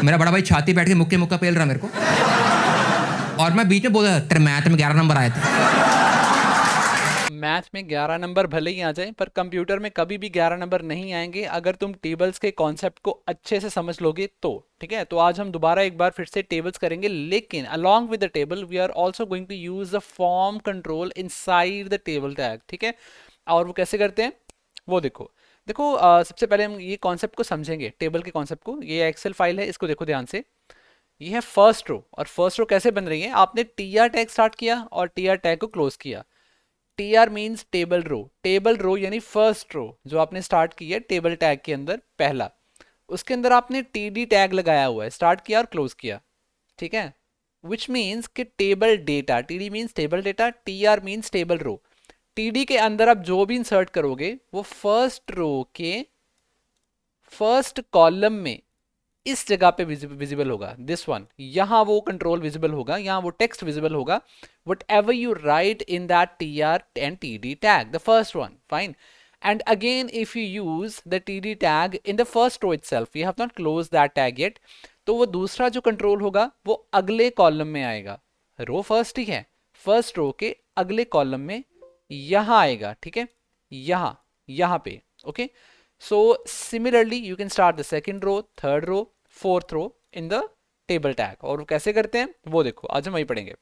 मेरा बड़ा भाई छाती बैठ के मुक्के मुक्का पेल रहा मेरे को, और मैं बीच में बोल रहा तेरे मैथ में 11 नंबर आए थे। मैथ में 11 नंबर भले ही आ जाए, पर कंप्यूटर में कभी भी 11 नंबर नहीं आएंगे अगर तुम टेबल्स के कॉन्सेप्ट को अच्छे से समझ लोगे तो। ठीक है, तो आज हम दोबारा एक बार फिर से टेबल्स करेंगे, लेकिन along with the table we are also going to use the form control inside the table tag. ठीक है, और वो कैसे करते हैं वो देखो। देखो सबसे पहले हम ये कॉन्सेप्ट को समझेंगे, टेबल के कॉन्सेप्ट को। ये एक्सेल फाइल है, इसको देखो ध्यान से। ये है फर्स्ट रो, और फर्स्ट रो कैसे बन रही है, आपने टी आर टैग स्टार्ट किया और टी आर टैग को क्लोज किया। T R means table row, table row यानी फर्स्ट रो जो आपने स्टार्ट की है टेबल टैग के अंदर पहला, उसके अंदर आपने टी डी टैग लगाया हुआ है, स्टार्ट किया और क्लोज किया। ठीक है, विच मीन्स कि table data, T D means table data, T R means table row. T D के अंदर आप जो भी इंसर्ट करोगे वो फर्स्ट रो के फर्स्ट कॉलम में इस जगह पे विजिबल होगा, दिस वन, यहां वो कंट्रोल विजिबल होगा, यहां वो टेक्स्ट विजिबल होगा, what ever you right in that T R and T D tag, the first one, fine. And again, if you use the td tag in the first row itself, we have not closed that tag yet, तो वो दूसरा जो control होगा वो अगले column में आएगा। Row first ही है, फर्स्ट रो के अगले कॉलम में यहां आएगा। ठीक है, यहां, यहां पे। Okay, so similarly you can start the second row, third row, fourth row in the table tag. और कैसे करते हैं वो देखो, आज हम वही पढ़ेंगे।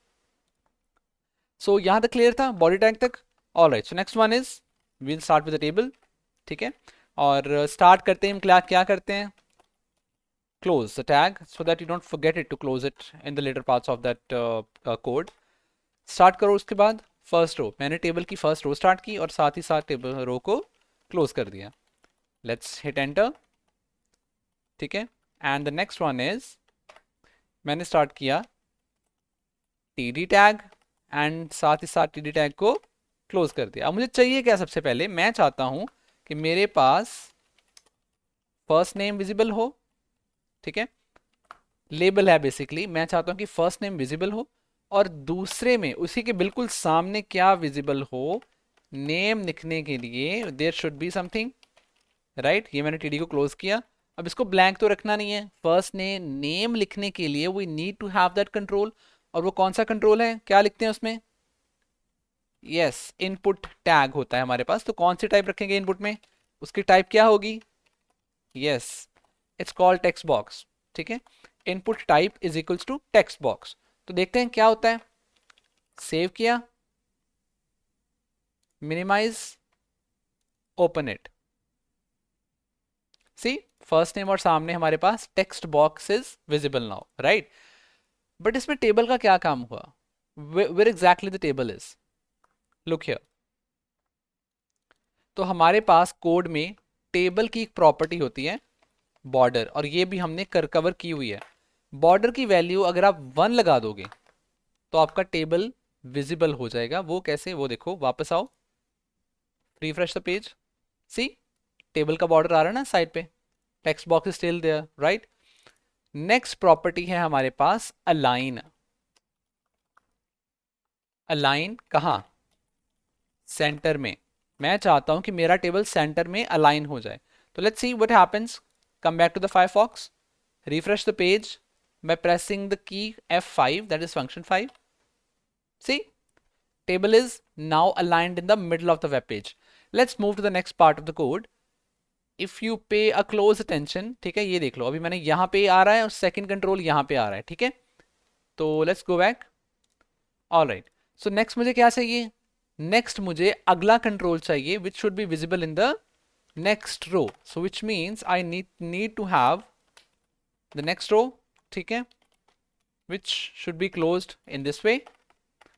सो यहां तक क्लियर था, बॉडी टैग तक। All right, so next one is we'll start with the table. ठीक है, और स्टार्ट करते हैं हम क्या क्या करते हैं, close the tag so that you don't forget it to close it in the later parts of that code. Start करो, उसके बाद फर्स्ट रो, मैंने टेबल की फर्स्ट रो स्टार्ट की और साथ ही साथ टेबल रो को क्लोज कर दिया। Let's hit enter. ठीक है, and the next one is मैंने स्टार्ट किया टी डी टैग एंड साथ ही साथ टी डी टैग को क्लोज कर दिया। अब मुझे चाहिए क्या, सबसे पहले मैं चाहता हूं कि मेरे पास फर्स्ट नेम विजिबल हो। ठीक है, लेबल है बेसिकली, मैं चाहता हूं कि फर्स्ट नेम विजिबल हो, और दूसरे में उसी के बिल्कुल सामने क्या विजिबल हो, नेम लिखने के लिए there should be something, right. ये मैंने टीडी को क्लोज किया। अब इसको ब्लैंक तो रखना नहीं है, फर्स्ट ने नेम लिखने के लिए we need to have that control. और वो कौन सा कंट्रोल है, क्या लिखते हैं उसमें, यस, इनपुट टैग होता है हमारे पास। तो कौन सी टाइप रखेंगे इनपुट में, उसकी टाइप क्या होगी, yes, it's called text box. ठीक है, input type is equals to text box. तो देखते हैं क्या होता है, सेव किया, minimize, open it. See, first name और सामने हमारे पास text box is visible now, right. But इसमें टेबल का क्या काम हुआ, where exactly the table is, look here. तो हमारे पास कोड में टेबल की एक प्रॉपर्टी होती है बॉर्डर, और ये भी हमने कवर की हुई है। बॉर्डर की वैल्यू अगर आप 1 लगा दोगे तो आपका टेबल विजिबल हो जाएगा। वो कैसे, वो देखो, वापस आओ, refresh the page, see, table का बॉर्डर आ रहा है ना साइड पे, text box is still there, right. Next property है हमारे पास अलाइन। अलाइन कहाँ, सेंटर में। मैं चाहता हूं कि मेरा टेबल सेंटर में अलाइन हो जाए। तो let's see what happens, come back to the Firefox, refresh the page by pressing the key F5, that is function 5. See, table is now aligned in the middle of the web page. Let's move to the next part of the code. If you pay a close attention, ठीक है, ये देख लो, अभी मैंने यहाँ पे आ रहा है और सेकंड कंट्रोल यहाँ पे आ रहा है। ठीक है, तो let's go back. All right, so next मुझे क्या चाहिए, नेक्स्ट मुझे अगला कंट्रोल चाहिए which should be visible in the next row. So which means I need to have the next row, ठीक है, which should be closed in this way।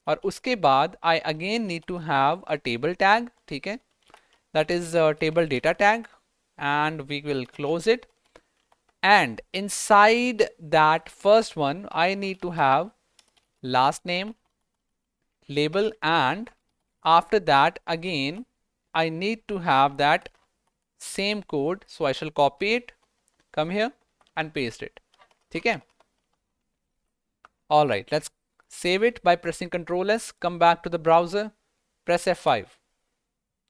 और उसके बाद I again need to have a table tag, ठीक है, that is a table data tag, and we will close it। and inside that first one I need to have last name, label, and after that again I need to have that same code, so I shall copy it, come here and paste it। ठीक है, all right, let's save it by pressing Ctrl S, come back to the browser, press F5,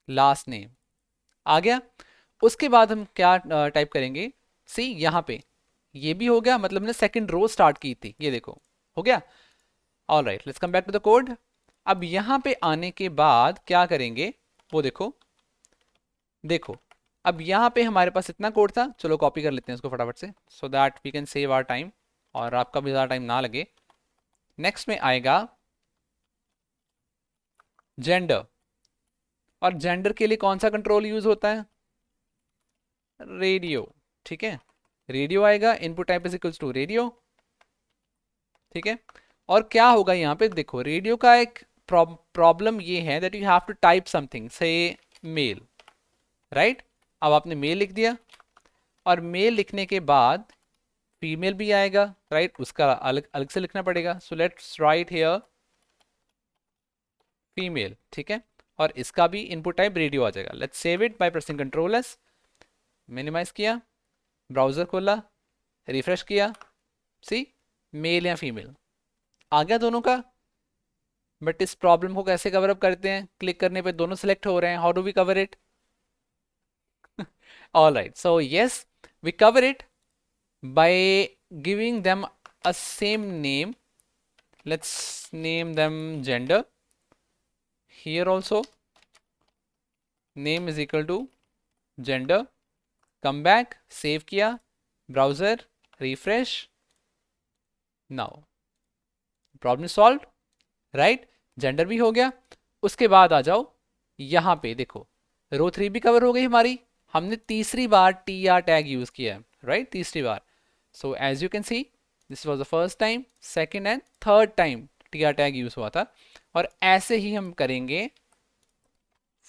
last name आ गया। उसके बाद हम क्या type करेंगे, सी यहाँ पे ये भी हो गया, मतलब ने सेकंड रो स्टार्ट की थी, ये देखो हो गया। All right, let's come back to the code. अब यहाँ पे आने के बाद क्या करेंगे वो देखो, देखो अब यहाँ पे हमारे पास इतना कोड था, चलो कॉपी कर लेते हैं इसको फटाफट से, so that we can save our time और आपका भी ज़्यादा टाइम ना लगे। नेक्स्ट में आएगा जेंडर, और जेंडर के लिए कौन सा कंट्रोल यूज होता है, रेडियो, ठीक है। रेडियो आएगा, input type is equals to radio, ठीक है। और क्या होगा यहाँ पे देखो, रेडियो का एक प्रॉब्लम ये है that you have to type something, say male, right. अब आपने मेल लिख दिया, और मेल लिखने के बाद फीमेल भी आएगा, राइट, उसका अलग अलग से लिखना पड़ेगा। So let's write here female, ठीक है। और इसका भी इनपुट टाइप रेडियो आ जाएगा। Let's save it by pressing control S, minimize किया, ब्राउजर खोला, रिफ्रेश किया, सी मेल या फीमेल आ गया दोनों का। बट इस प्रॉब्लम को कैसे कवर अप करते हैं, क्लिक करने पे दोनों सिलेक्ट हो रहे हैं, how do we cover it? All right, so yes we cover it by giving them a same name. Let's name them gender. Here also name is equal to gender. Come back, save किया, browser, refresh. Now problem solved, right? Gender भी हो गया। उसके बाद आ जाओ यहाँ पे, देखो रो 3 भी कवर हो गई हमारी, हमने तीसरी बार tr टैग यूज किया है, राइट, तीसरी बार। So as you can see, this was the first time, second and third time tr tag use हुआ था, और ऐसे ही हम करेंगे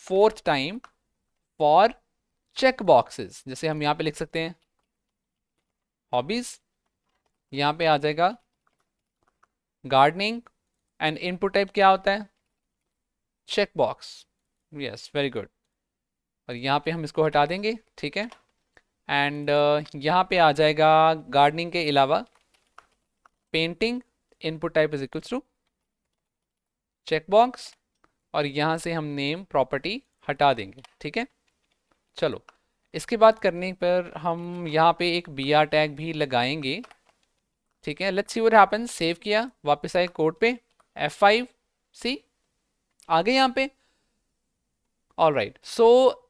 fourth time for check boxes. जैसे हम यहाँ पे लिख सकते हैं हॉबीज, यहाँ पे आ जाएगा गार्डनिंग, एंड इनपुट टाइप क्या होता है, check box, yes very good. और यहाँ पे हम इसको हटा देंगे, ठीक है। एंड यहाँ पे आ जाएगा गार्डनिंग के अलावा painting, input type is equals to check box, और यहाँ से हम नेम प्रॉपर्टी हटा देंगे, ठीक है। चलो इसके बाद करने पर हम यहाँ पे एक br टैग भी लगाएंगे, ठीक है। Let's see what happens. Save किया, वापस आए कोड पे, F5 सी आ गए यहाँ पे। All right, so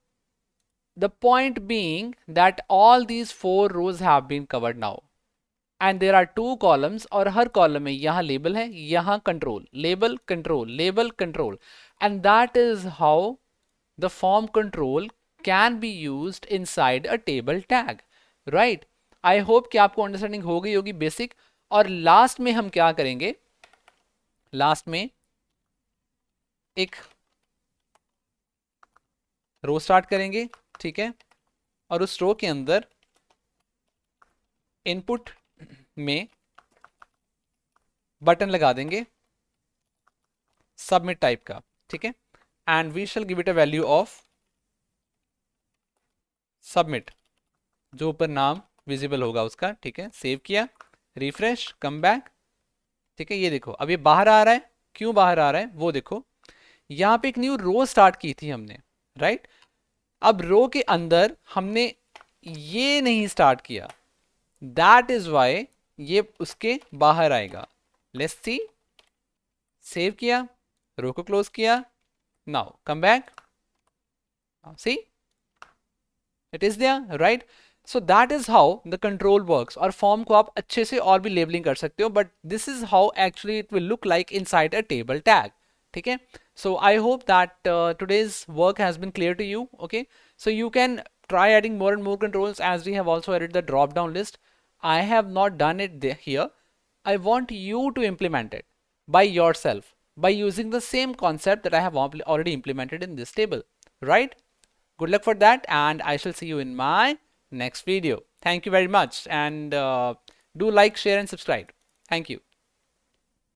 the point being that all these 4 rows have been covered now, and there are 2 columns, और हर कॉलम में यहाँ लेबल है, यहाँ control, label control, label control, and that is how the form control can be used inside a table tag, right? I hope कि आपको understanding हो गई होगी बेसिक। और लास्ट में हम क्या करेंगे, लास्ट में एक रो स्टार्ट करेंगे, ठीक है, और उस रो के अंदर इनपुट में बटन लगा देंगे सबमिट टाइप का, ठीक है, and we shall give it a value of submit, जो ऊपर नाम विजिबल होगा उसका, ठीक है। सेव किया, रिफ्रेश, कम बैक, ठीक है। ये देखो अब ये बाहर आ रहा है, क्यों बाहर आ रहा है वो देखो, यहाँ पे एक न्यू रो स्टार्ट की थी हमने, राइट। अब रो के अंदर हमने ये नहीं स्टार्ट किया, दैट इज वाई ये उसके बाहर आएगा। लेट्स सी, सेव किया, रो को क्लोज किया, now come back, see it is there, right. So that is how the control works. और फॉर्म को आप अच्छे से और भी लेबलिंग कर सकते हो, but this is how actually it will look like inside a table tag, ठीक है। So I hope that today's work has been clear to you, okay? So you can try adding more and more controls, as we have also added the drop down list. I have not done it here. I want you to implement it by yourself, by using the same concept that I have already implemented in this table, right? Good luck for that, and I shall see you in my next video. Thank you very much, and do like, share and subscribe. Thank you.